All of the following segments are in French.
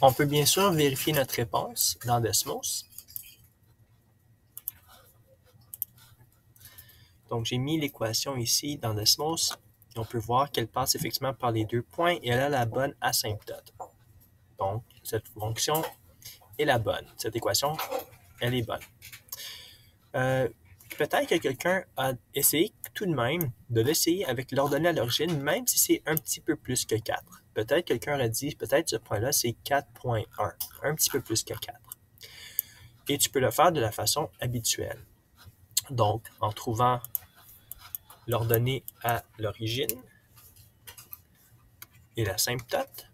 On peut bien sûr vérifier notre réponse dans Desmos. Donc, j'ai mis l'équation ici dans Desmos. Et on peut voir qu'elle passe effectivement par les deux points et elle a la bonne asymptote. Donc, cette fonction est la bonne. Cette équation, elle est bonne. Peut-être que quelqu'un a essayé tout de même de l'essayer avec l'ordonnée à l'origine, même si c'est un petit peu plus que 4. Peut-être quelqu'un a dit, peut-être ce point-là, c'est 4.1, un petit peu plus que 4. Et tu peux le faire de la façon habituelle. Donc, en trouvant l'ordonnée à l'origine et l'asymptote,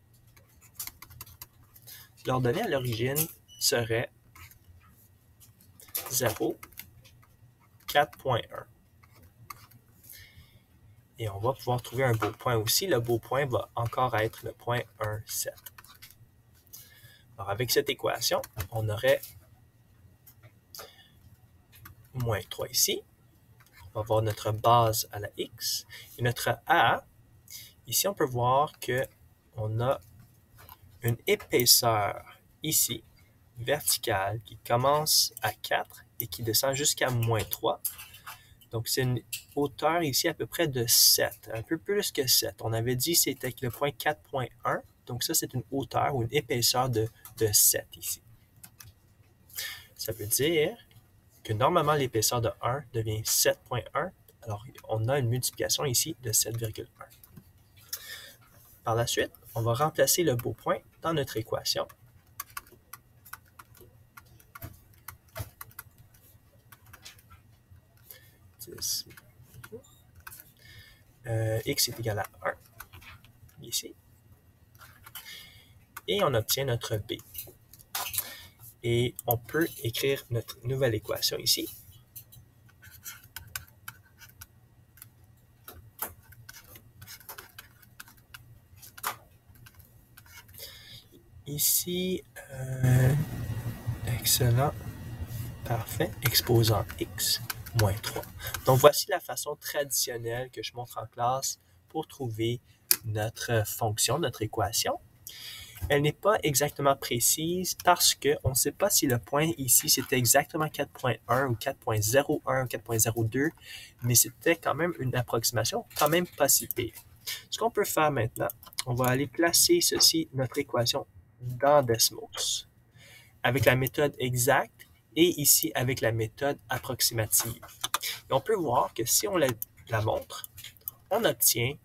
l'ordonnée à l'origine serait 0, 4.1. Et on va pouvoir trouver un beau point aussi. Le beau point va encore être le point 1,7. Alors, avec cette équation, on aurait moins 3 ici. On va avoir notre base à la x. Et notre a, ici, on peut voir qu'on a une épaisseur ici, verticale, qui commence à 4 et qui descend jusqu'à moins 3. Donc, c'est une hauteur ici à peu près de 7, un peu plus que 7. On avait dit que c'était le point 4.1. Donc, ça, c'est une hauteur ou une épaisseur de 7 ici. Ça veut dire que normalement, l'épaisseur de 1 devient 7.1. Alors, on a une multiplication ici de 7,1. Par la suite, on va remplacer le beau point dans notre équation. X est égal à 1, ici. Et on obtient notre B. Et on peut écrire notre nouvelle équation ici. Ici, excellent, parfait, exposant x moins 3. Donc, voici la façon traditionnelle que je montre en classe pour trouver notre fonction, notre équation. Elle n'est pas exactement précise parce qu'on ne sait pas si le point ici, c'était exactement 4.1 ou 4.01 ou 4.02, mais c'était quand même une approximation quand même pas si pire. Ce qu'on peut faire maintenant, on va aller placer ceci, notre équation, dans Desmos, avec la méthode exacte et ici avec la méthode approximative. Et on peut voir que si on la montre, on obtient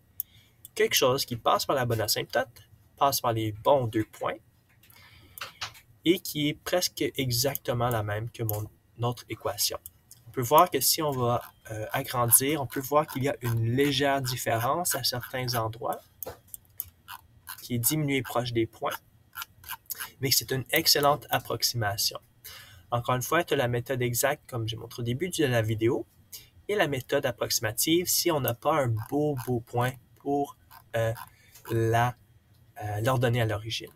quelque chose qui passe par la bonne asymptote, passe par les bons deux points et qui est presque exactement la même que mon autre équation. On peut voir que si on va agrandir, on peut voir qu'il y a une légère différence à certains endroits qui est diminuée proche des points, mais c'est une excellente approximation. Encore une fois, tu as la méthode exacte, comme j'ai montré au début de la vidéo, et la méthode approximative si on n'a pas un beau point pour l'ordonnée à l'origine.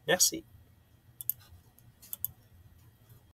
Merci.